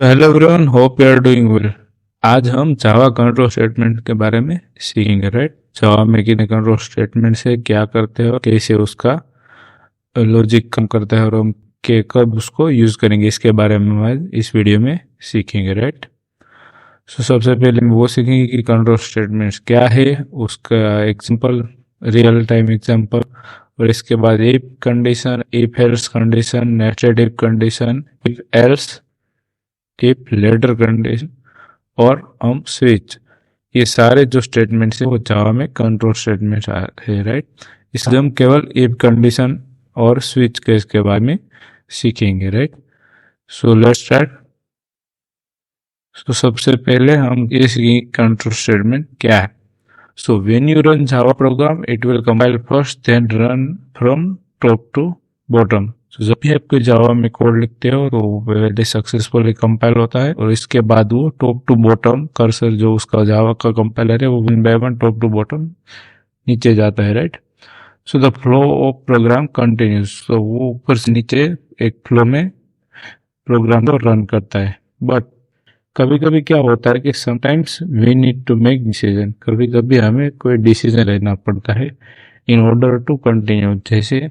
Hello everyone, hope you are doing well. आज हम जावा control statement के बारे में सीखेंगे। राइट, जावा में कितने कंट्रोल स्टेटमेंट से क्या करते हैं और कैसे उसका लॉजिक कम करते हैं और हम के कब उसको यूज करेंगे, इसके बारे में हम आज इस वीडियो में सीखेंगे। राइट, सो सबसे पहले हम वो सीखेंगे कि कंट्रोल स्टेटमेंट्स क्या है, उसका एग्जांपल, रियल टाइम एग्जांपल, और इसके बाद if condition, if else condition, nested if condition, if else, if ladder condition और हम स्विच। ये सारे जो स्टेटमेंट्स है वो जावा में कंट्रोल स्टेटमेंट्स है। राइट, इसलिए हम केवल इफ कंडीशन और स्विच केस के बारे में सीखेंगे। Right, so let's start. तो सबसे पहले हम ये सीखेंगे कंट्रोल स्टेटमेंट क्या है। So when you run Java program it will compile first then run from top to bottom. तो जब भी आप कोई जावा में कोड लिखते हो तो वो पहले सक्सेसफुली कंपाइल होता है और इसके बाद वो टॉप टू बॉटम कर्सर जो उसका जावा का कंपाइलर है वो one by one top to bottom नीचे जाता है। Right, so the flow of program continues. तो वो ऊपर से नीचे एक फ्लो में प्रोग्राम को रन करता है। बट कभी कभी क्या होता है कि sometimes we need to make decision, कभी कभी हमें कोई डिसीजन लेना पड़ता है इन ऑर्डर टू कंटिन्यू। जैसे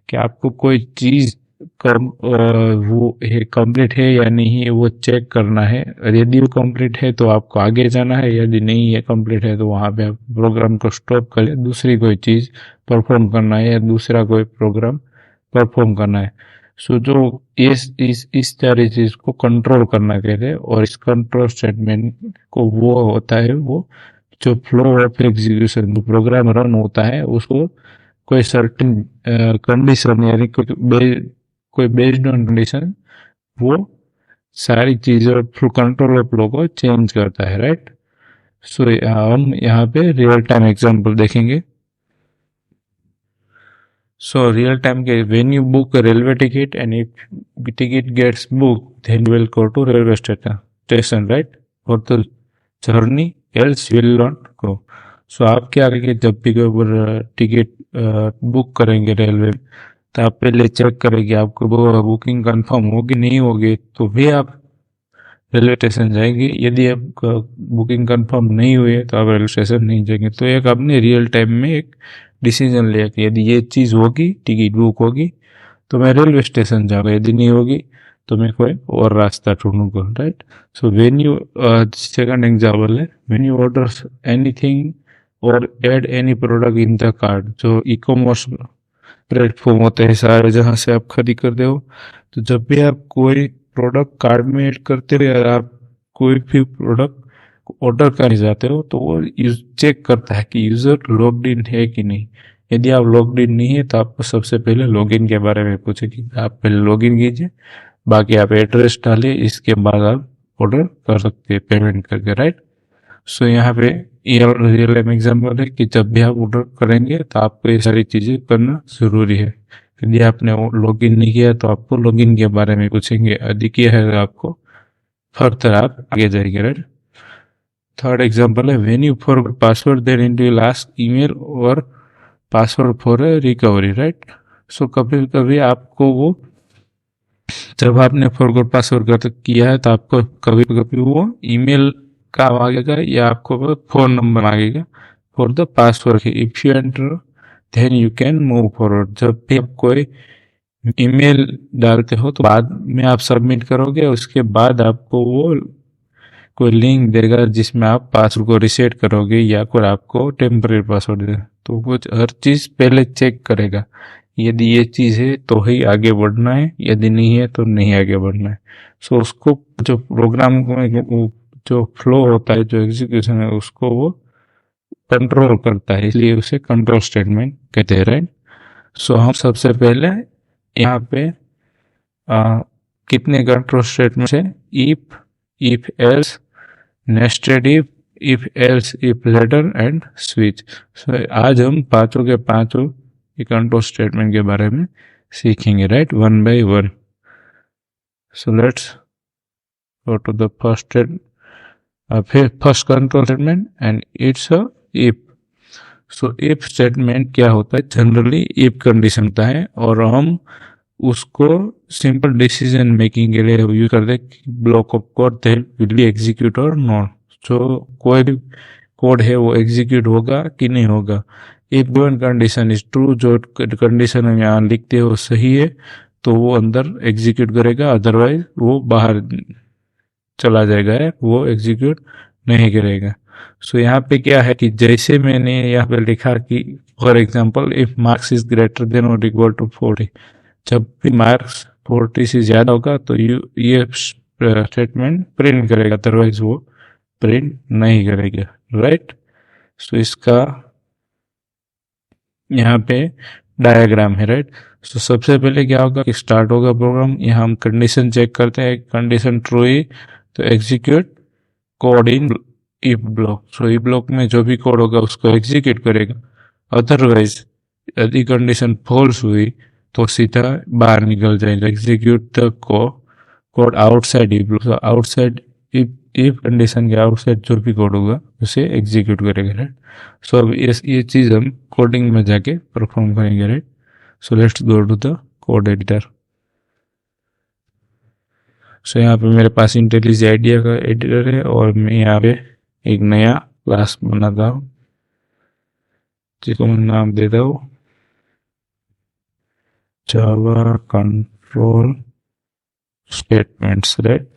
कि आपको कोई चीज वो है कंप्लीट है या नहीं है वो चेक करना है, और यदि वो कंप्लीट है तो आपको आगे जाना है, यदि नहीं है कंप्लीट है तो वहां पे आप प्रोग्राम को स्टॉप कर दूसरी कोई चीज परफॉर्म करना है या दूसरा कोई प्रोग्राम परफॉर्म करना है। सो जो इस सारी चीज को कंट्रोल करना कहते हैं, और इस कंट्रोल स्टेटमेंट को वो होता है वो जो फ्लो ऑफ एग्जीक्यूशन, जो प्रोग्राम रन होता है उसको कोई सर्टेन कंडीशन यानी कोई बेस्ड ऑन कंडीशन वो सारी चीजों थ्रू कंट्रोल फ्लो को चेंज करता है। राइट, सो हम यहाँ पे रियल टाइम एग्जांपल देखेंगे। सो रियल टाइम के when you book railway ticket and if ticket gets book then will go to railway station. Right, for the journey else will not go. So आप क्या करेंगे, जब भी कोई ticket book करेंगे railway तो आप पहले चेक करेंगे आपको वो बुकिंग कंफर्म होगी नहीं होगी, तो भी आप रेलवे स्टेशन जाएंगे। यदि आपका बुकिंग कंफर्म नहीं हुई है तो आप रेलवे स्टेशन नहीं जाएंगे। तो एक आपने रियल टाइम में एक डिसीजन लिया कि यदि ये चीज़ होगी, टिकट बुक होगी तो मैं रेलवे स्टेशन जाऊँगा, यदि नहीं होगी तो मैं कोई और रास्ता ढूंढूंगा। Right, so when you second example है वेन यू ऑर्डर एनीथिंग और add any product in the cart. जो ई कॉमर्स प्लेटफॉर्म होते हैं सारे जहाँ से आप खरीद करते हो, तो जब भी आप कोई प्रोडक्ट कार्ट में ऐड करते हो या आप कोई भी प्रोडक्ट ऑर्डर करने जाते हो तो वो चेक करता है कि यूजर लॉग्ड इन है कि नहीं। यदि आप लॉग्ड इन नहीं है तो आपको सबसे पहले लॉगिन के बारे में पूछेगी, आप पहले लॉगिन कीजिए, बाकी आप एड्रेस डालिए, इसके बाद आप ऑर्डर कर सकते हैं पेमेंट करके। राइट, सो यहाँ पे रियल टाइम एग्जाम्पल है कि जब भी आप ऑर्डर करेंगे तो आपको ये सारी चीजें करना जरूरी है। यदि आपने लॉगिन नहीं किया तो आपको लॉगिन के बारे में पूछेंगे, यदि किया है तो आपको फर्दर आप आगे जाएंगे। राइट, थर्ड एग्जाम्पल है when you for password then it will ask email और password for recovery. Right, so कभी कभी आपको वो जब आपने फॉरगॉट पासवर्ड किया है तो आपको कभी कभी वो ईमेल का मांगेगा या आपको फोन नंबर मांगेगा for the password. If you enter then you can move forward. जब भी आप कोई ईमेल डालते हो तो बाद में आप सबमिट करोगे, उसके बाद आपको वो कोई लिंक देगा जिसमें आप पासवर्ड को रिसेट करोगे या कोई आपको टेम्परेरी पासवर्ड देगा। तो वो हर चीज पहले चेक करेगा, यदि ये चीज है तो ही आगे बढ़ना है, यदि नहीं है तो नहीं आगे बढ़ना है। सो उसको जो प्रोग्राम को जो फ्लो होता है, जो एग्जीक्यूशन है, उसको वो कंट्रोल करता है, इसलिए उसे कंट्रोल स्टेटमेंट कहते हैं। राइट, सो हम सबसे पहले यहाँ पे कितने कंट्रोल स्टेटमेंट है, if else, nested if else, if ladder and switch. So आज हम पांचों के पांचों कंट्रोल स्टेटमेंट के बारे में सीखेंगे। Right, one by one. So let's go to the first control statement and it's a if. So if statement क्या होता है, जनरली इफ कंडीशन होता है और हम उसको सिंपल डिसीजन मेकिंग के लिए यूज कर they block of code that will be execute और नॉट। जो कोई भी कोड है वो एग्जीक्यूट होगा कि नहीं होगा। If given condition is true, जो कंडीशन हम यहाँ लिखते हैं वो सही है तो वो अंदर एग्जीक्यूट करेगा, अदरवाइज वो बाहर चला जाएगा, है वो एग्जीक्यूट नहीं करेगा। सो यहाँ पे क्या है कि जैसे मैंने यहाँ पे लिखा कि for example if marks is greater than और इक्वल टू 40, जब भी मार्क्स 40 से ज्यादा होगा तो ये स्टेटमेंट प्रिंट करेगा, अदरवाइज वो प्रिंट नहीं करेगा, राइट। सो इसका यहाँ पे डायग्राम है, राइट। सो सबसे पहले क्या होगा कि स्टार्ट होगा प्रोग्राम, यहाँ हम कंडीशन चेक करते हैं, कंडीशन ट्रू ही तो execute code in if block. So if block में जो भी कोड होगा उसको एग्जीक्यूट करेगा, अदरवाइज यदि कंडीशन फॉल्स हुई तो सीधा बाहर निकल जाएगा, execute the code outside if block. Outside if condition के आउटसाइड जो भी कोड होगा उसे एग्जीक्यूट करेगा, राइट। सो अब ये चीज हम कोडिंग में जाके परफॉर्म करेंगे, right. So let's go to the code editor. So यहाँ पे मेरे पास इंटेलिजेंट आइडिया का एडिटर है और मैं यहाँ पे एक नया क्लास बनाता हूँ जिसको मैं नाम देता हूँ जावा कंट्रोल स्टेटमेंट्स, राइट।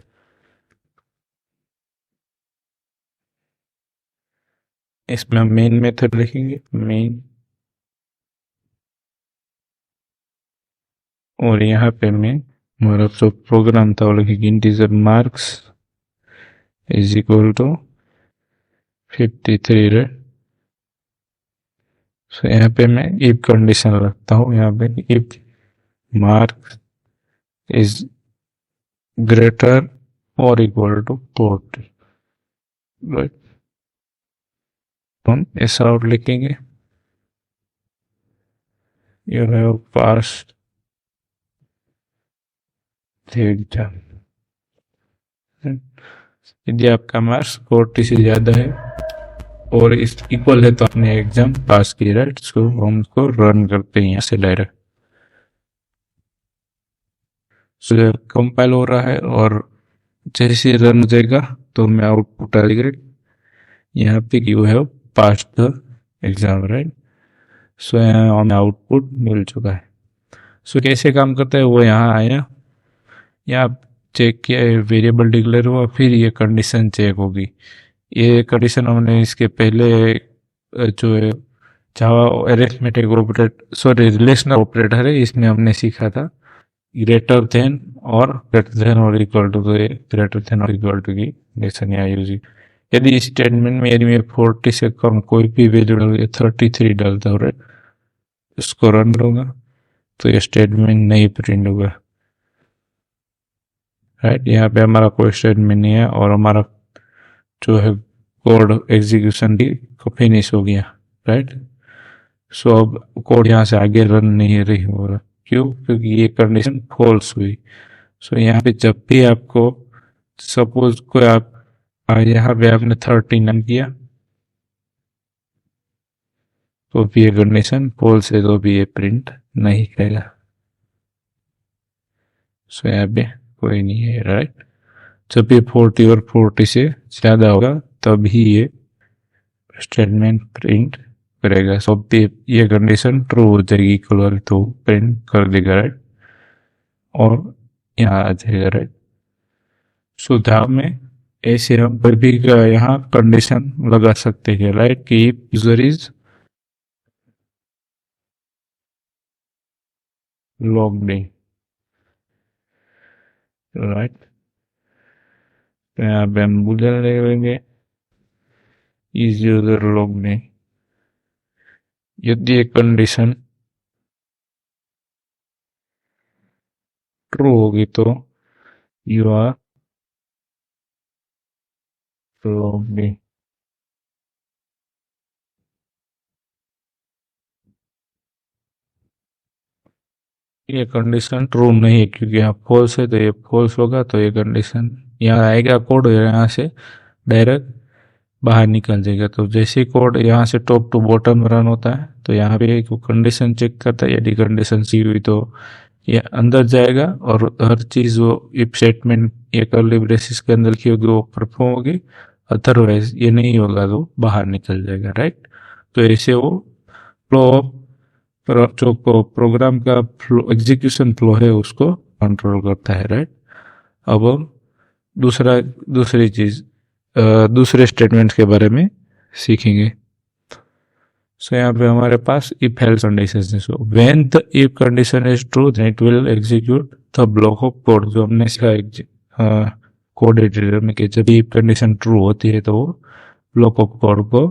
इसमें हम मेन मेथड लिखेंगे, मेन, और यहाँ पे मैं हमारा जो प्रोग्राम था वो लिखेंगे integer marks is equal to 53, right. So यहाँ पे मैं इफ कंडीशन रखता हूँ, यहाँ पे इफ मार्क्स इज ग्रेटर और इक्वल टू 40, राइट। हम ऐसा आउट लिखेंगे, you have passed the exam. यदि आपका मार्क्स 40 से ज्यादा है और इस इक्वल है तो आपने एग्जाम पास किया, राइट। सो हम उसको रन करते हैं यहाँ से डायरेक्ट। सो कंपाइल हो रहा है और जैसे रन हो जाएगा तो मैं आउटपुट आएगा यहाँ पे you have passed the exam, right. So यहाँ हमें आउटपुट मिल चुका है। सो कैसे काम करता है वो यहाँ आया, यहाँ चेक किया, वेरिएबल डिक्लेयर हुआ, फिर ये कंडीशन चेक होगी। ये कंडीशन हमने इसके पहले जो है Java arithmetic operator, sorry relational operator है, इसमें हमने सीखा था ग्रेटर देन और इक्वल टू, ग्रेटर देन और इक्वल टू की कंडीशन यहाँ यूज। यदि इस स्टेटमेंट में यदि मैं 40 से कम कोई भी वैल्यू डाल 33 डालता हूँ, राइट, इसको रन करूंगा तो ये स्टेटमेंट नहीं प्रिंट होगा, राइट। यहाँ पे हमारा कोई स्टेटमेंट नहीं है और हमारा जो है कोड एग्जीक्यूशन भी फिनिश हो गया, राइट। सो अब कोड यहाँ से आगे रन नहीं रही हो रहा, क्यों? क्योंकि ये कंडीशन फॉल्स हुई। सो यहाँ पे जब भी आपको सपोज को आप यहाँ पे आपने 39 किया तो भी ये कंडीशन फॉल्स है तो भी ये प्रिंट नहीं करेगा। सो यहाँ पे कोई नहीं है, राइट। जब भी 40 और 40 से ज्यादा होगा तभी ये स्टेटमेंट प्रिंट करेगा। सो ये कंडीशन ट्रू हो जाएगी, इक्वल तो प्रिंट कर देगा, राइट, और यहाँ आ जाएगा, राइट। सो ध्यान में ऐसे हम कोई भी यहाँ कंडीशन लगा सकते हैं, राइट, कि user is logged in, right. तो यहाँ पे हम बूलियन लेंगे इज यूजर लॉग्ड इन। यदि एक कंडीशन ट्रू होगी तो यू आर लॉग्ड इन। ये कंडीशन ट्रू नहीं है क्योंकि यहाँ फॉल्स है तो ये फॉल्स होगा, तो ये कंडीशन यहाँ आएगा कोड यहाँ से डायरेक्ट बाहर निकल जाएगा। तो जैसे कोड यहाँ से टॉप टू बॉटम रन होता है तो यहाँ पे एक कंडीशन चेक करता है, यदि कंडीशन सी हुई तो ये अंदर जाएगा और हर चीज वो इफ स्टेटमेंट या कर्ली ब्रेसेस के अंदर की होगी वो परफॉर्म होगी, अदरवाइज ये नहीं होगा तो बाहर निकल जाएगा, राइट। तो ऐसे वो फ्लो ऑफ जो प्रोग्राम का फ्लो एग्जीक्यूशन फ्लो है उसको कंट्रोल करता है, राइट। अब हम दूसरी चीज दूसरे स्टेटमेंट्स के बारे में सीखेंगे। सो यहाँ पे हमारे पास इफ एल्स कंडीशन है। So when the if condition is true then it will execute the block of code, जो हमने सीखा कोड एडिटर में कि जब इफ कंडीशन ट्रू होती है तो वो ब्लॉक ऑफ कोड को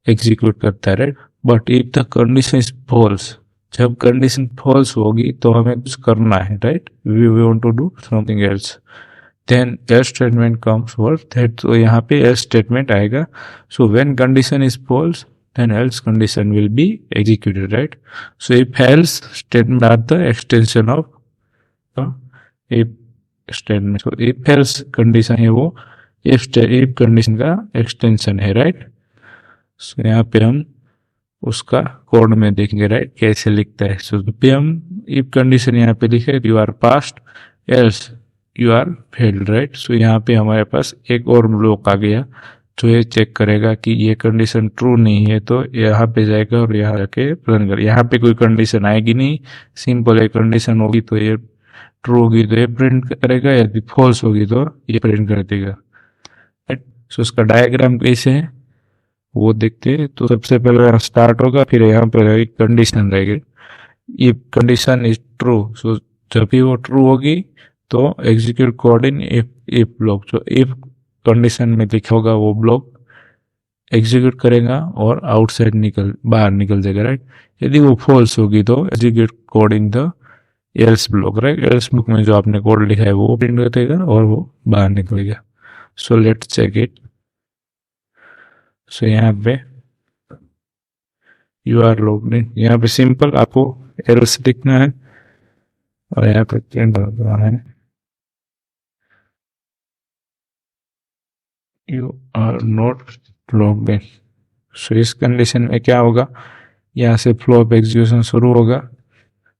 एग्जीक्यूट करता है, right. But if the condition is false, जब कंडीशन फॉल्स होगी तो हमें कुछ करना है, right, we want to do something else, then else statement comes for that. तो यहाँ पे एल्स स्टेटमेंट आएगा। So when condition is false then else condition will be executed, right? So if else statement are the extension of the if statement. So if else condition है वो if condition का extension है, right? So यहाँ पे हम उसका code में देखेंगे, राइट, कैसे लिखता है। सो पे हम if condition यहाँ पे लिखे you are passed else you are failed, right. So यहाँ पे हमारे पास एक और ब्लॉक आ गया जो ये चेक करेगा कि ये कंडीशन ट्रू नहीं है, तो यहाँ पे जाएगा और यहाँ जाके रन कर। यहाँ पे कोई कंडीशन आएगी नहीं, सिंपल एक कंडीशन होगी तो ये ट्रू होगी तो ये प्रिंट करेगा, यदि फॉल्स होगी तो ये प्रिंट कर देगा, राइट। सो इसका डायग्राम कैसे है वो देखते हैं। तो सबसे पहले स्टार्ट होगा, फिर यहाँ पे एक कंडीशन रहेगी, इफ कंडीशन इज ट्रू। सो जब भी वो ट्रू होगी तो execute code in if block, जो इफ कंडीशन में लिखा होगा वो ब्लॉक एग्जीक्यूट करेगा और आउटसाइड बाहर निकल जाएगा, राइट। यदि वो फॉल्स होगी तो execute code in the L's block, right. Else block में जो आपने कोड लिखा है वो प्रिंट कर देगा और वो बाहर निकलेगा। So let's check it. So यहाँ पे यू आर लॉग्ड इन, यहाँ पे सिंपल आपको एल्स लिखना है और यहाँ पे प्रिंट करना है you are not logged in. So इस कंडीशन में क्या होगा, यहाँ से फ्लो ऑफ एग्जीक्यूशन शुरू होगा,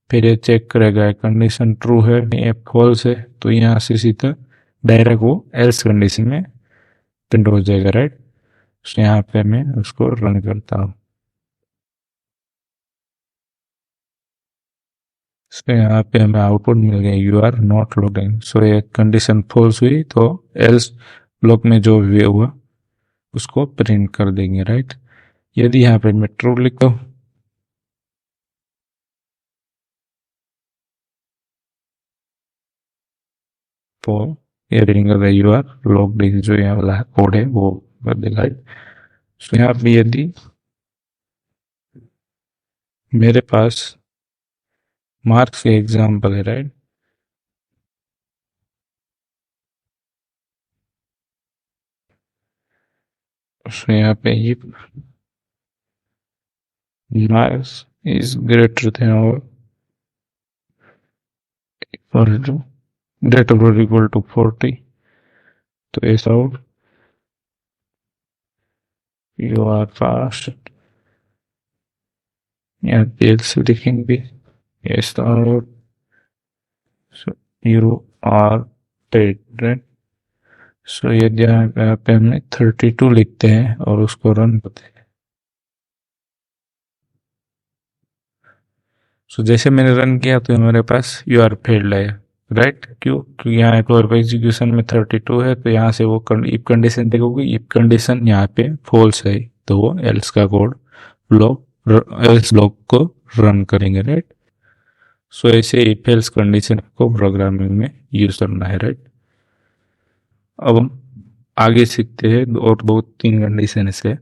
फिर ये चेक करेगा कंडीशन ट्रू है या फॉल्स है, तो यहाँ से सीधा डायरेक्ट वो एल्स कंडीशन में प्रिंट हो जाएगा, राइट। सो यहाँ पे मैं उसको रन करता हूँ। सो यहाँ पे हमें आउटपुट मिल गया you are not logged in. So ये कंडीशन फॉल्स हुई तो एल्स ब्लॉक में जो वे हुआ उसको प्रिंट कर देंगे, राइट। यदि यहाँ पे मैं ट्रू लिखता हूँ तो ये प्रिंट कर यू आर लॉग्ड इन, जो यहाँ वाला कोड है वो कर देगा, राइट। सो यहाँ पे यदि मेरे पास मार्क्स के एग्जाम्पल है, राइट, सो यहाँ पे ये मार्क्स इज ग्रेटर देन और ग्रेटर और इक्वल टू 40, तो ऐसा हो यू आर पास, यहाँ एल्स लिखेंगे ऐसा हो यू आर पेड, राइट। सो यदि यहाँ पे हमने 32 लिखते हैं और उसको रन करते हैं, सो जैसे मैंने रन किया तो हमारे पास यू आर फेल्ड है, राइट। क्यों? क्योंकि यहाँ एक एग्जीक्यूशन में 32 है, तो यहाँ से वो इफ कंडीशन देखोगे, इफ कंडीशन यहाँ पे फॉल्स है तो वो एल्स का कोड एल्स ब्लॉक को रन करेंगे, राइट। सो ऐसे इफ एल्स कंडीशन को प्रोग्रामिंग में यूज करना है, राइट। अब हम आगे सीखते हैं और दो तीन कंडीशन है।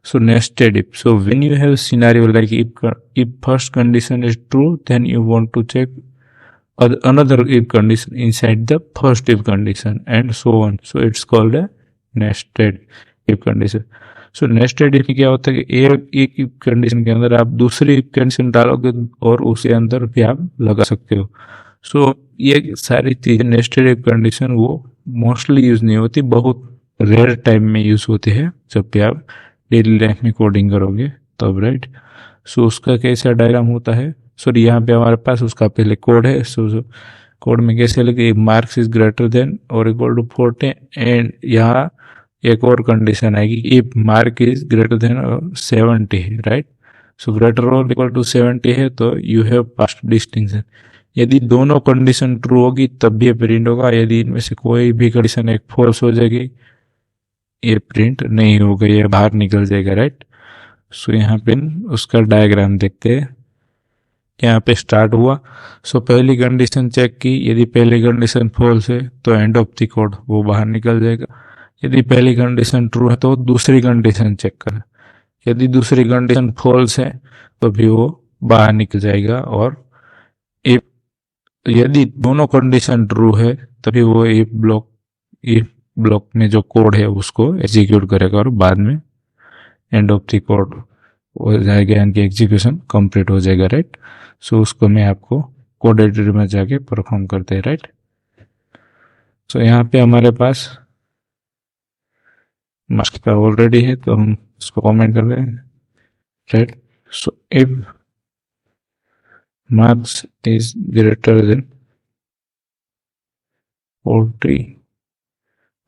So nested if. So when you have scenario like if first condition is true, then you want to check another if condition inside the first if condition and so on. So it's called a nested if condition. So nested if क्या होता है कि एक if condition के अंदर आप दूसरी if condition डालोगे और उसके अंदर भी आप लगा सकते हो। So ये सारी चीजें nested if condition वो मोस्टली यूज नहीं होती, बहुत रेयर टाइम में यूज होती है जब भी आप डेली लाइफ में कोडिंग करोगे तब, राइट। सो उसका कैसा डायग्राम होता है, सॉरी यहाँ पे हमारे पास उसका पहले कोड है। सो कोड में कैसे लिखे, मार्क्स इज ग्रेटर देन और इक्वल टू 40 एंड यहाँ एक और कंडीशन आएगी, if mark is greater than 70 है, राइट। सो ग्रेटर और इक्वल टू 70 है तो यू हैव पास्ड डिस्टिंक्शन। यदि दोनों कंडीशन ट्रू होगी तब भी ये प्रिंट होगा, यदि इनमें से कोई भी कंडीशन एक फॉल्स हो जाएगी ये प्रिंट नहीं होगा, ये बाहर निकल जाएगा, राइट। सो यहाँ पे उसका डायग्राम देखते हैं। यहाँ पे स्टार्ट हुआ, सो पहली कंडीशन चेक की, यदि पहली कंडीशन फॉल्स है तो एंड ऑफ द कोड वो बाहर निकल जाएगा। यदि पहली कंडीशन ट्रू है तो दूसरी कंडीशन चेक करें, यदि दूसरी कंडीशन फॉल्स है तो भी वो बाहर निकल जाएगा। और इफ यदि दोनों कंडीशन ट्रू है तभी वो इफ ब्लॉक में जो कोड है उसको एग्जीक्यूट करेगा और बाद में एंड ऑफ द कोड हो जाएगा, यानी कि एग्जीक्यूशन कंप्लीट हो जाएगा, राइट। सो उसको मैं आपको कोड एडिटर में जाके परफॉर्म करते हैं, राइट। सो यहाँ पे हमारे पास मार्क्स का ऑलरेडी है तो हम उसको कमेंट कर रहे हैं, right. So if marks is greater than 40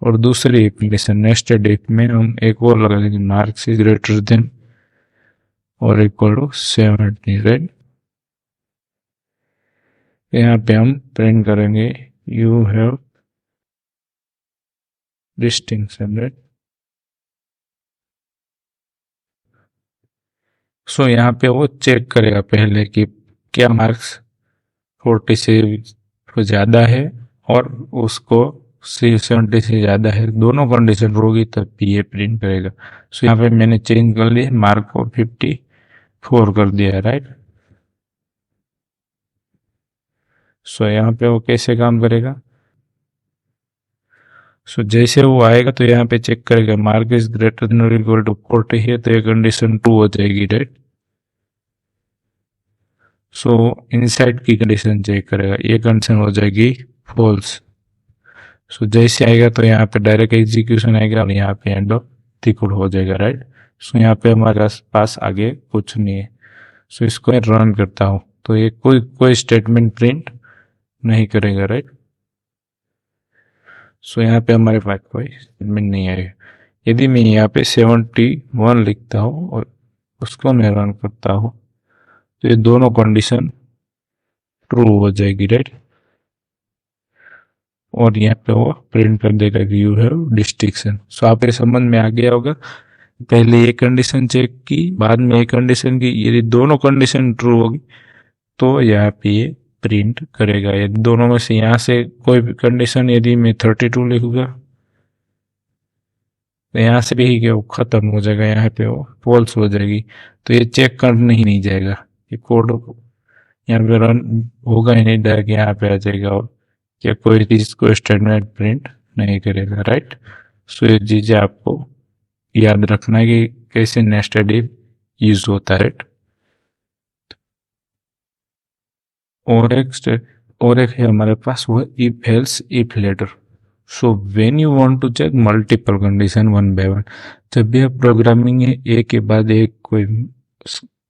और दूसरी एप्लीकेशन नेस्टेड इफ में हम एक और लगा देंगे, मार्क्स इज ग्रेटर देन और इक्वल टू 70, राइट। यहाँ पे हम प्रिंट करेंगे you have distinction, right. So यहाँ पे वो चेक करेगा पहले कि क्या मार्क्स 40 से ज़्यादा है और उसको 70 से ज़्यादा है, दोनों कंडीशन होगी तब भी ये प्रिंट करेगा। सो यहाँ पे मैंने चेंज कर लिया, मार्क को 54 कर दिया है, राइट। सो यहाँ पे वो कैसे काम करेगा, सो जैसे वो आएगा तो यहाँ पे चेक करेगा मार्क इज ग्रेटर देन और इक्वल टू 40 है तो ये कंडीशन ट्रू हो जाएगी, राइट। सो इनसाइड की कंडीशन चेक करेगा, ये कंडीशन हो जाएगी फॉल्स। सो जैसे आएगा तो यहाँ पे डायरेक्ट एग्जीक्यूशन आएगा और यहाँ पे एंड ऑफ द कोड हो जाएगा, राइट। सो यहाँ पे हमारे पास आगे कुछ नहीं है। सो इसको मैं रन करता हूँ तो ये कोई स्टेटमेंट प्रिंट नहीं करेगा, राइट। सो यहाँ पे हमारे पास कोई स्टेटमेंट नहीं आएगा। यदि मैं यहाँ पे 71 लिखता हूँ और उसको मैं रन करता हूँ तो ये दोनों कंडीशन ट्रू हो जाएगी, राइट। और यहाँ पे वो प्रिंट कर देगा कि यू हैव डिस्टिंक्शन। सो आपके समझ में आ गया होगा, पहले ये कंडीशन चेक की, बाद में ये कंडीशन की, यदि दोनों कंडीशन ट्रू होगी तो यहाँ पे ये प्रिंट करेगा। यदि दोनों में से यहाँ से कोई भी कंडीशन, यदि मैं 32 लिखूंगा तो यहाँ से भी क्या वो खत्म हो जाएगा, यहाँ पे वो फॉल्स हो जाएगी तो ये चेक करने ही नहीं जाएगा, ये कोड यहाँ पे रन होगा ही नहीं, डायरेक्ट यहाँ पे आ जाएगा और क्या कोई चीज को स्टेटमेंट प्रिंट नहीं करेगा, राइट। सो ये चीजें आपको याद रखना है कि कैसे नेस्टेड इफ यूज होता है, राइट। और एक है हमारे पास वो if else if ladder. So when you want to check multiple condition one by one, जब भी आप प्रोग्रामिंग है एक के बाद एक कोई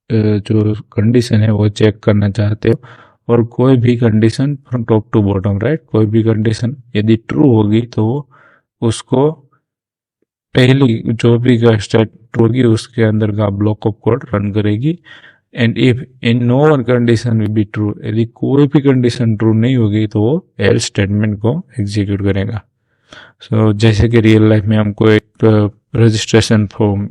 जो कंडीशन है वो चेक करना चाहते हो और कोई भी condition from top to bottom, right, कोई भी कंडीशन यदि ट्रू होगी तो उसको पहली जो भी स्टेट होगी उसके अंदर का ब्लॉक ऑफ कोड रन करेगी। And if in no one condition will be true, यदि कोई भी कंडीशन ट्रू नहीं होगी तो वो एल्स स्टेटमेंट को एग्जीक्यूट करेगा। सो जैसे कि रियल लाइफ में हमको एक रजिस्ट्रेशन फॉर्म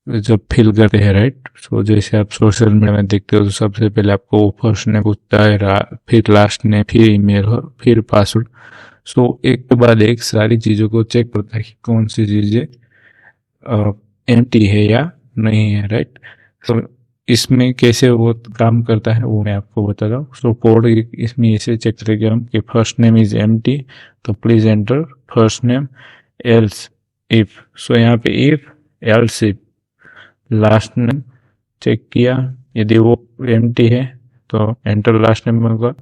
जब फिल करते हैं, राइट। सो जैसे आप सोशल मीडिया में देखते हो तो सबसे पहले आपको फर्स्ट नेम पूछता है, फिर लास्ट नेम, फिर ईमेल और फिर पासवर्ड। सो एक के बाद एक सारी चीज़ों को चेक करता है कि कौन सी चीज़ें एम्प्टी है या नहीं है, राइट। तो इसमें कैसे वो काम करता है वो मैं आपको बताता हूँ। सो कोड इसमें ऐसे चेक करेंगे हम कि फर्स्ट नेम इज एम्प्टी तो please enter first name else if. So यहाँ पे if else if last name check किया, यदि वो एम्प्टी है तो एंटर लास्ट नेम होगा,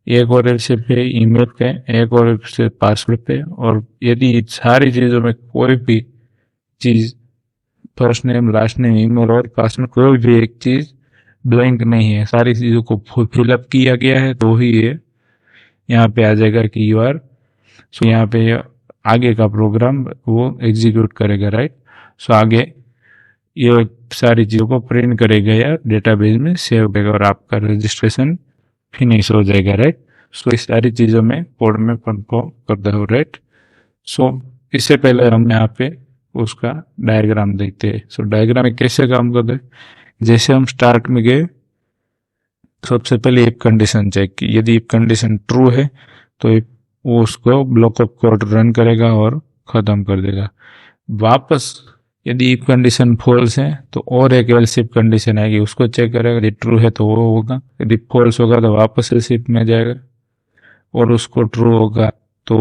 एक और एल्स इफ है ईमेल पे, एक और से पासवर्ड पे। और यदि सारी चीज़ों में कोई भी चीज़ first name last name email और पासवर्ड कोई भी एक चीज ब्लैंक नहीं है, सारी चीज़ों को फिलअप किया गया है, तो ही ये यहाँ पे आ जाएगा कि यू आर। सो यहाँ पे आगे का प्रोग्राम वो एग्जीक्यूट करेगा, राइट। सो आगे ये सारी चीज़ों को प्रिंट करेगा या डेटाबेस में सेव करेगा और आपका रजिस्ट्रेशन फिनिश हो जाएगा, राइट। सो इस सारी चीज़ों में कोड में परफॉर्म करता हो, राइट। सो इससे पहले हम यहाँ पे उसका डायग्राम देखते हैं। सो डायग्राम में कैसे काम करते हैं, जैसे हम स्टार्ट में गए, सबसे पहले इफ कंडीशन चेक की, यदि इफ कंडीशन ट्रू है तो वो उसको ब्लॉक ऑफ कोड रन करेगा और ख़त्म कर देगा। वापस यदि इफ कंडीशन फॉल्स है तो और एक एल्स इफ कंडीशन आएगी, उसको चेक करेगा, यदि ट्रू है तो वो होगा, यदि फॉल्स होगा तो वापस एल्स इफ में जाएगा और उसको ट्रू होगा तो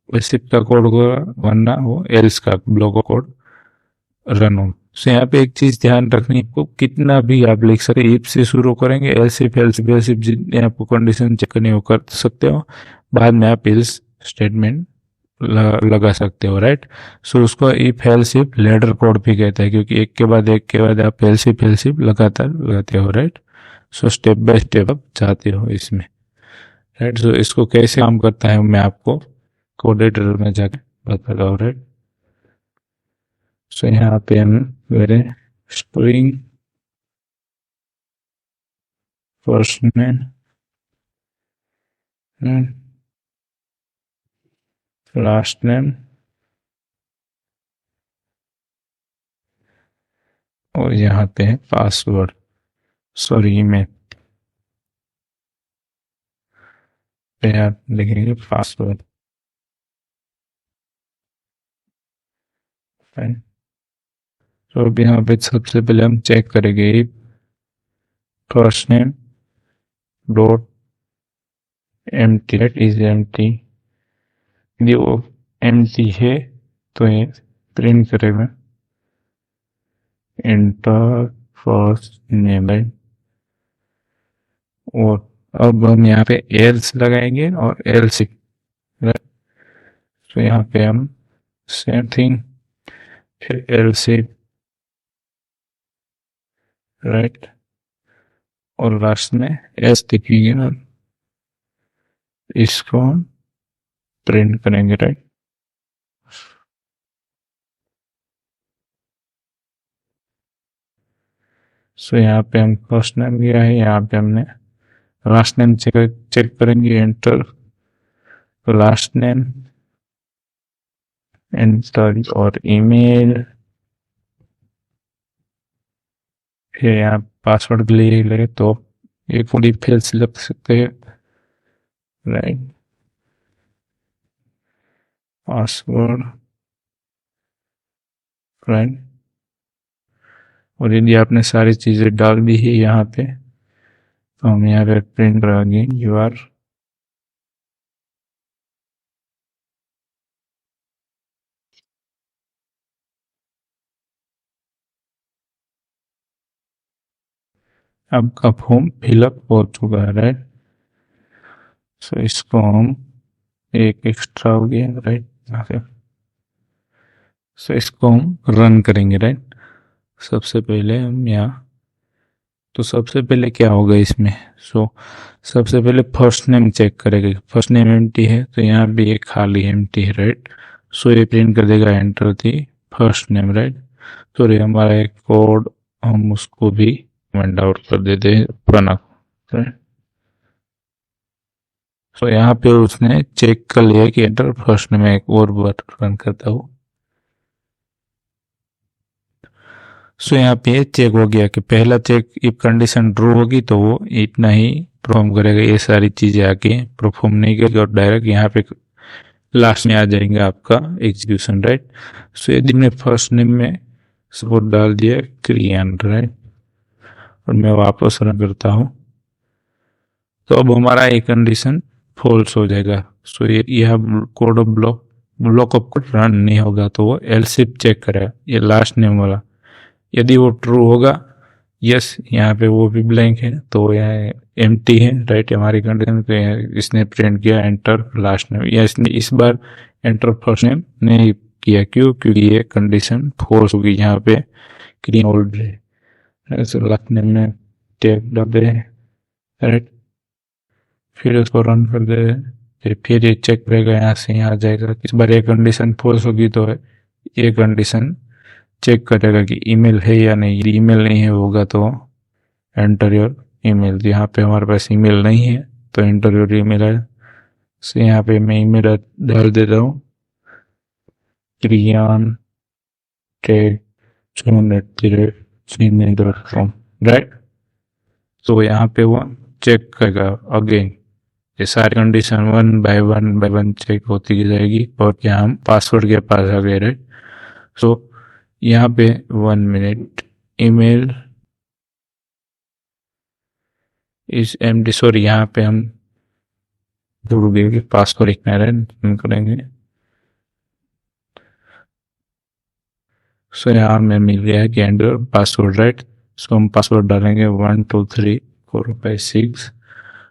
एल्स इफ का कोड होगा, वरना वो एल्स का ब्लॉक ऑफ कोड रन हो। सो यहाँ पे एक चीज ध्यान रखनी है, आपको कितना भी आप लिख सकते हैं, इफ से शुरू करेंगे, एल्स इफ जितने आपको कंडीशन चेक करनी हो कर सकते हो, बाद में आप एल्स स्टेटमेंट लगा सकते हो, राइट। सो उसको if else if ladder code भी कहता है, क्योंकि एक के बाद आप एल्स इफ लगातार लगाते हो, right. So step by step आप जाते हो इसमें, राइट। सो इसको कैसे काम करता है मैं आपको कोड एडिटर में जाके बताता हूँ, राइट। सो यहाँ पे हम मेरे string first name last name और यहाँ पे है पासवर्ड, सॉरी ईमेल पे आप लिखेंगे पासवर्ड, तो अब यहाँ पे सबसे पहले हम चेक करेंगे first name dot empty, that is empty. यदि वो एम्प्टी है तो ये प्रिंट करेगा एंटर फर्स्ट नेम, और अब हम यहाँ पे एल्स लगाएंगे और एल्स, तो यहाँ पे हम सेम थिंग फिर एल्स, राइट, और लास्ट में एस लिखेंगे और इसको हम प्रिंट करेंगे, राइट। सो यहाँ पे हम फर्स्ट नेम दिया है, यहाँ पे हमने लास्ट नेम चेक करेंगे, एंटर, तो लास्ट नेम एंटर और ईमेल, फिर यहाँ पासवर्ड के लिए लगे तो एक पूरी फेल से लग सकते हैं, राइट, पासवर्ड, राइट। और यदि आपने सारी चीजें डाल दी है यहाँ पे, तो हम यहाँ पे प्रिंट करेंगे यू आर। आपका फॉर्म फिलअप हो चुका है, राइट। सो इसको हम एक एक्स्ट्रा हो गया, राइट, यहाँ से। सो इसको हम रन करेंगे, राइट। सबसे पहले हम यहाँ, तो सबसे पहले क्या होगा इसमें, सो सबसे पहले फर्स्ट नेम चेक करेंगे, फर्स्ट नेम एम्प्टी है तो यहाँ भी एक खाली एम्प्टी है, राइट। सो ये प्रिंट कर देगा enter the first name, right. तो ये हमारा एक कोड, हम उसको भी कमेंट आउट कर देते हैं पुराना, राइट। सो यहाँ पे उसने चेक कर लिया कि एंटर फर्स्ट नेम, एक और बार रन करता हूँ। सो यहाँ पे चेक हो गया कि पहला चेक इफ कंडीशन ट्रू होगी तो वो इतना ही परफॉर्म करेगा, ये सारी चीजें आके परफॉर्म नहीं करेगी और डायरेक्ट यहाँ पे लास्ट में आ जाएंगे आपका एग्जीक्यूशन, राइट। सो यदि मैंने फर्स्ट नेम में सपोर्ट डाल दिया क्रियान, राइट, और मैं वापस रन करता हूँ, तो अब हमारा एक कंडीशन फॉल्स हो जाएगा। सो यह code of block of code run नहीं होगा, तो वो एल्स इफ चेक करेगा ये लास्ट नेम वाला, यदि वो ट्रू होगा, यस, यहाँ पे वो भी ब्लैंक है तो यहाँ एम्प्टी है, राइट, हमारी कंडीशन, तो इसने प्रिंट किया एंटर लास्ट नेम, या इसने इस बार एंटर फर्स्ट नेम नहीं किया, क्यों, क्योंकि ये कंडीशन फॉल्स होगी, यहाँ पे क्रिया ओल्ड है, लास्ट नेम में चेक डाल दे, राइट, फिर उसको रन कर दे, फिर ये चेक करेगा, यहाँ से यहाँ आ जाएगा। इस बार ये कंडीशन फॉल्स होगी तो ये कंडीशन चेक करेगा कि ईमेल है या नहीं। यदि ईमेल नहीं है होगा तो एंटर योर ईमेल। यहाँ पे हमारे पास ईमेल नहीं है तो एंटर योर ईमेल है। तो यहाँ पे मैं ईमेल डाल देता हूँ, प्रियान gmail.com, राइट। तो यहाँ पे वो चेक करेगा अगेन, ये सारी condition one by one check होती जाएगी। और यहाँ हम पासवर्ड के पास आ गए, राइट। सो यहाँ पे 1 मिनट, ईमेल इस एमडी, सॉरी यहाँ पे हम भूल गए कि पासवर्ड लिखना है, करेंगे। सो यहाँ में मिल गया है कि एंटर पासवर्ड, राइट। सो हम पासवर्ड डालेंगे 1 2 3 4 5 6।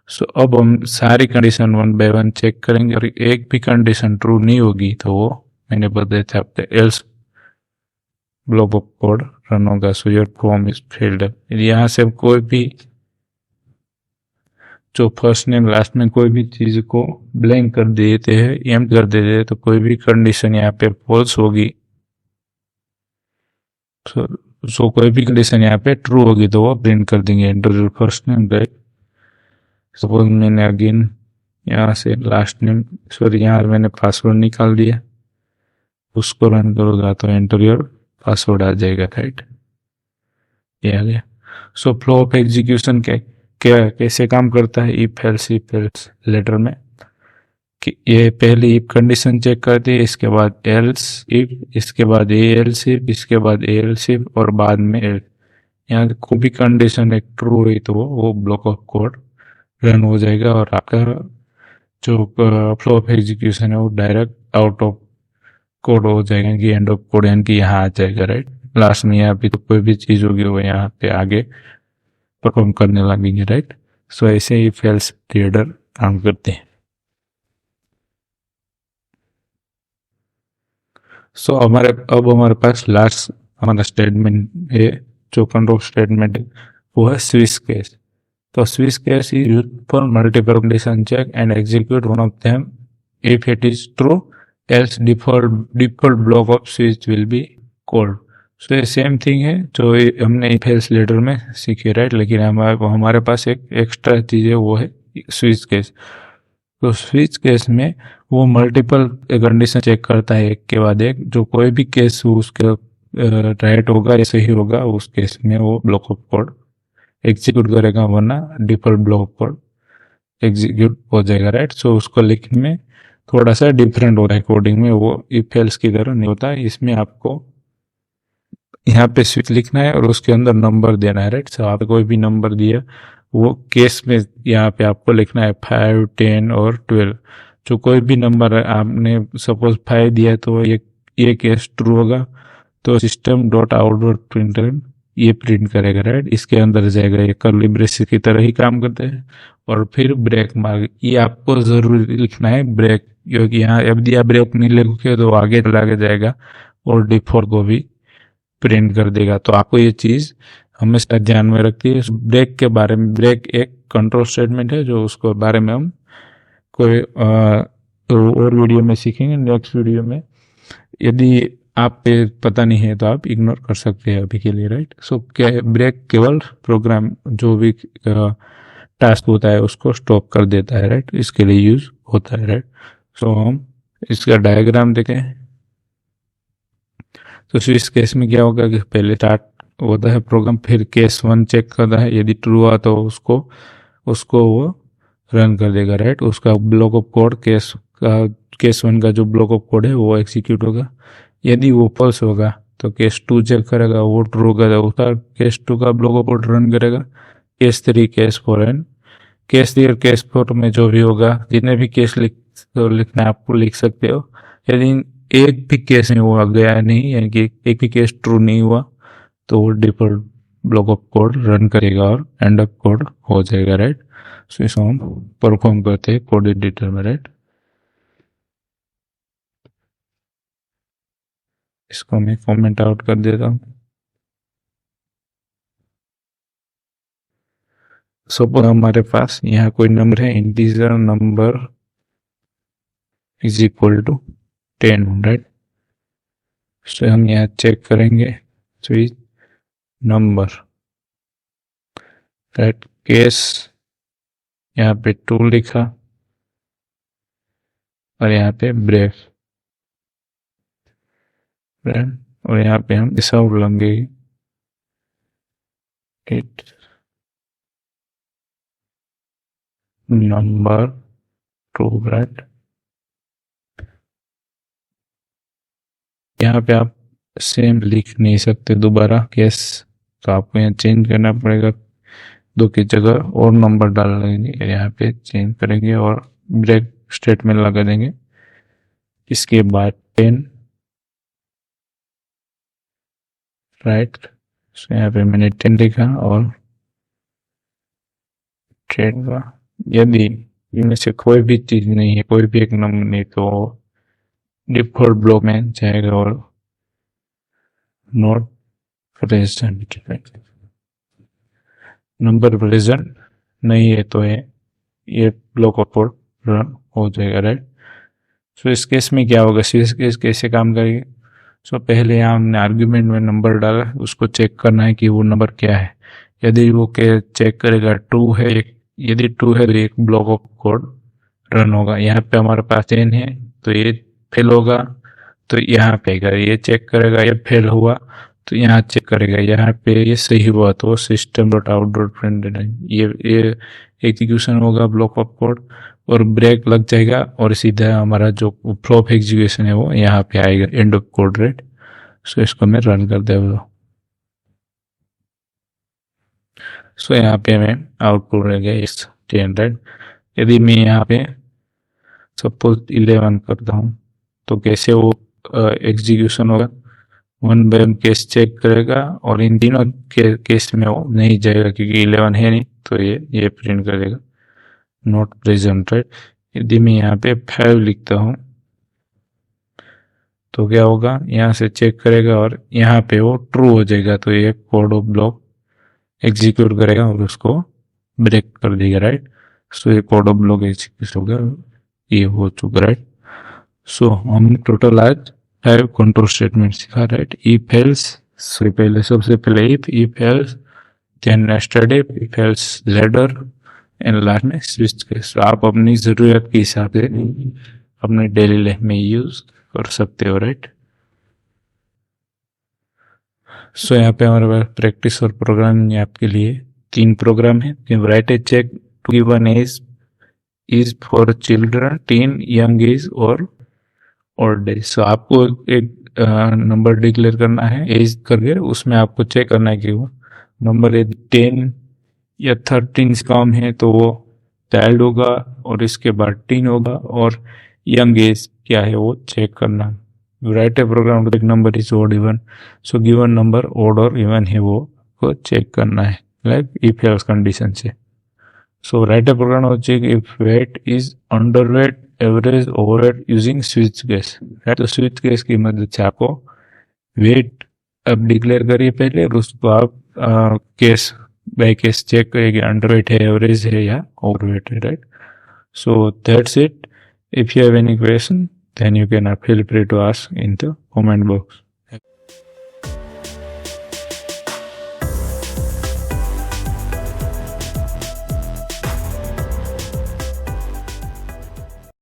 सो अब हम सारी condition one by one check करेंगे और एक भी कंडीशन ट्रू नहीं होगी तो वो मैंने बताया था आपको else block of code run होगा। So your form is filled. यदि यहाँ से कोई भी जो फर्स्ट नेम लास्ट में कोई भी चीज को ब्लैंक कर देते हैं, एम्प्टी कर देते हैं, तो कोई भी कंडीशन यहाँ पे फॉल्स होगी। सो कोई भी कंडीशन यहाँ पे ट्रू होगी तो वो प्रिंट कर देंगे enter your first name, right. Suppose मैंने अगेन यहाँ से लास्ट नेम, सॉरी यहाँ मैंने पासवर्ड निकाल दिया, उसको रन करोगा तो एंटर योर पासवर्ड आ जाएगा, राइट। ये आ गया। सो फ्लो ऑफ एग्जीक्यूशन कैसे काम करता है इफ एल्स लेटर में, कि ये पहले इफ कंडीशन चेक करती है, इसके बाद एल्स इफ, इसके बाद एल्स इफ, इसके बाद एल्स इफ और बाद में एल्स। यहाँ कोई भी कंडीशन एक ट्रू हुई तो वो ब्लॉक ऑफ कोड रन हो जाएगा और आपका जो फ्लो ऑफ एग्जीक्यूशन है वो डायरेक्ट आउट ऑफ कोड हो जाएगा कि एंड ऑफ कोड, यानी कि यहाँ आ जाएगा, राइट। लास्ट में यहाँ पे तो कोई भी चीज होगी वो यहाँ पे आगे परफॉर्म करने लगेंगे, राइट। सो ऐसे ही फेल्स ट्रेडर काम करते हैं। सो हमारे पास लास्ट हमारा स्टेटमेंट है, जो कंट्रोल स्टेटमेंट है वो है स्विच केस। तो switch case is used for multiple condition check and execute one of them if it is true, else default block of switch will be called. So ये same thing है जो हमने if else letter में सीखी, right. लेकिन हमारे पास एक extra चीज है, वो है स्विच केस। तो स्विच केस में वो मल्टीपल कंडीशन चेक करता है एक के बाद एक, जो कोई भी केस उसके राइट होगा या सही होगा उस केस में वो ब्लॉक ऑफ कोड एग्जीक्यूट करेगा, वरना default block of code execute हो जाएगा, राइट। सो उसको लिखने में थोड़ा सा डिफरेंट होता है कोडिंग में, वो इफ एल्स की तरह नहीं होता है। इसमें आपको यहाँ पे स्विच लिखना है और उसके अंदर नंबर देना है, राइट। सो आप कोई भी नंबर दिया वो केस में यहाँ पे आपको लिखना है 5 10 और 12। जो कोई भी नंबर आपने सपोज 5 दिया है तो ये केस ट्रू होगा, तो system dot out dot print ये प्रिंट करेगा, राइट। इसके अंदर जाएगा, ये कर्ली ब्रेसेस की तरह ही काम करते हैं। और फिर ब्रेक मार्क, ये आपको जरूरी लिखना है ब्रेक, क्योंकि यहाँ यदि आप ब्रेक नहीं लिखोगे तो आगे चला के जाएगा और डिफॉल्ट को भी प्रिंट कर देगा। तो आपको ये चीज हमेशा ध्यान में रखती है। ब्रेक के बारे में, ब्रेक एक कंट्रोल स्टेटमेंट है जो उसके बारे में हम कोई और वीडियो में सीखेंगे, नेक्स्ट वीडियो में। यदि आप पे पता नहीं है तो आप इग्नोर कर सकते हैं अभी के लिए, राइट। सो क्या ब्रेक केवल प्रोग्राम जो भी टास्क होता है उसको स्टॉप कर देता है, राइट। इसके लिए यूज होता है, राइट। सो हम इसका डायग्राम देखें। तो स्विच केस में क्या होगा कि पहले स्टार्ट होता है प्रोग्राम, फिर केस 1 चेक करता है, यदि ट्रू हुआ तो उसको वो रन कर देगा, राइट। उसका ब्लॉक ऑफ कोड केस 1 का जो ब्लॉक ऑफ कोड है वो एग्जीक्यूट होगा। यदि वो फॉल्स होगा तो केस 2 चेक करेगा, वो ट्रू होगा तो उसका केस 2 का ब्लॉक ऑफ कोड रन करेगा। केस 3 केस 4 एंड केस 3 और केस 4 में जो भी होगा, जितने भी केस लिखना है आपको लिख सकते हो। यदि एक भी केस में हुआ गया नहीं, यानी कि एक भी केस ट्रू नहीं हुआ, तो वो default block of code run करेगा और एंड ऑफ कोड हो जाएगा, राइट। सो इसको हम परफॉर्म करते हैं कोड एडिटर में, राइट। इसको मैं कमेंट आउट कर देता हूँ। सपोज हमारे पास यहाँ कोई नंबर है, integer number is equal to 10, right. So हम यहाँ चेक करेंगे स्विच नंबर, राइट। केस यहाँ पे 2 लिखा और यहाँ पे ब्रेक, और यहाँ पे हम ऐसा उल्लेंगे इट नंबर 2, राइट। यहाँ पे आप सेम लिख नहीं सकते दोबारा केस, तो आपको यहाँ चेंज करना पड़ेगा, 2 की जगह और नंबर डाल देंगे, यहाँ पे चेंज करेंगे और ब्रेक स्टेटमेंट लगा देंगे। इसके बाद 10, राइट। सो यहाँ पे मैंने 10 लिखा और 10 का, यदि इनमें से कोई भी चीज नहीं है, कोई भी एक नंबर नहीं, तो डिफॉल्ट ब्लॉक में जाएगा और नॉट प्रेजेंट, नंबर प्रेजेंट नहीं है तो ये ब्लॉक ऑफ कोड रन हो जाएगा, राइट। सो इस केस में क्या होगा, इस केस कैसे काम करेगी। सो पहले यहाँ हमने आर्ग्यूमेंट में नंबर डाला, उसको चेक करना है कि वो नंबर क्या है। यदि वो चेक करेगा 2 है, यदि 2 है तो एक ब्लॉक ऑफ कोड रन होगा। यहाँ पे हमारे पास 10 है तो ये फेल होगा, तो यहाँ पे ये चेक करेगा, ये फेल हुआ तो यहाँ चेक करेगा, यहाँ पे ये सही हुआ तो system dot out dot print ये एग्जीक्यूशन होगा ब्लॉक ऑफ कोड, और ब्रेक लग जाएगा और सीधा हमारा जो फ्लो ऑफ एग्जीक्यूशन है वो यहाँ पे आएगा, एंड ऑफ कोड, राइट। सो इसको मैं रन कर देगा। सो यहाँ पे हमें आउटपुट रहेगा इस 10, राइट। यदि मैं यहाँ पे सपोज 11 करता हूँ तो कैसे वो एग्जीक्यूशन होगा, 1 बाय 1 केस चेक करेगा और इन तीनों केस में वो नहीं जाएगा क्योंकि 11 है नहीं, तो ये प्रिंट करेगा नॉट प्रेजेंट, राइट। यदि मैं यहाँ पे 5 लिखता हूँ तो क्या होगा, यहाँ से चेक करेगा और यहाँ पे वो ट्रू हो जाएगा, तो ये कोड ऑफ ब्लॉक एग्जीक्यूट करेगा और उसको ब्रेक कर देगा, राइट। सो ये कोड ऑफ ब्लॉक एग्जीक्यूट होगा, ये हो चुका, राइट। सो हमने टोटल आज 5 कंट्रोल स्टेटमेंट सीखा, राइट। इफ एल्स, सो पहले सबसे पहले if else, then nested if else ladder, and last में स्विच केस। आप अपनी जरूरत के हिसाब से अपने डेली लाइफ में यूज कर सकते हो, राइट। सो यहाँ पे हमारे पास प्रैक्टिस और प्रोग्राम आपके लिए 3 प्रोग्राम है। Write a check to given age is for children, teen, young age और ओल्ड एज। सो आपको एक नंबर डिक्लेयर करना है एज करके, उसमें आपको चेक करना है कि वो नंबर 10 या 13 से कम है तो वो चाइल्ड होगा, और इसके बाद टीन होगा, और यंग एज क्या है वो चेक करना। Write a program to number is odd even, so given number odd और इवन है वो को चेक करना है, लाइक इफ एल्स कंडीशन से। So write a program to check if weight is under weight, average, overweight using switch case, right. तो switch case की मदद से आपको वेट अब डिक्लेयर करिए पहले, और उसको आप केस बाय केस चेक करेंगे, अंडरवेट है, एवरेज है या ओवरवेट है, right. So that's it. If you have any question then you can feel free to ask in the comment box.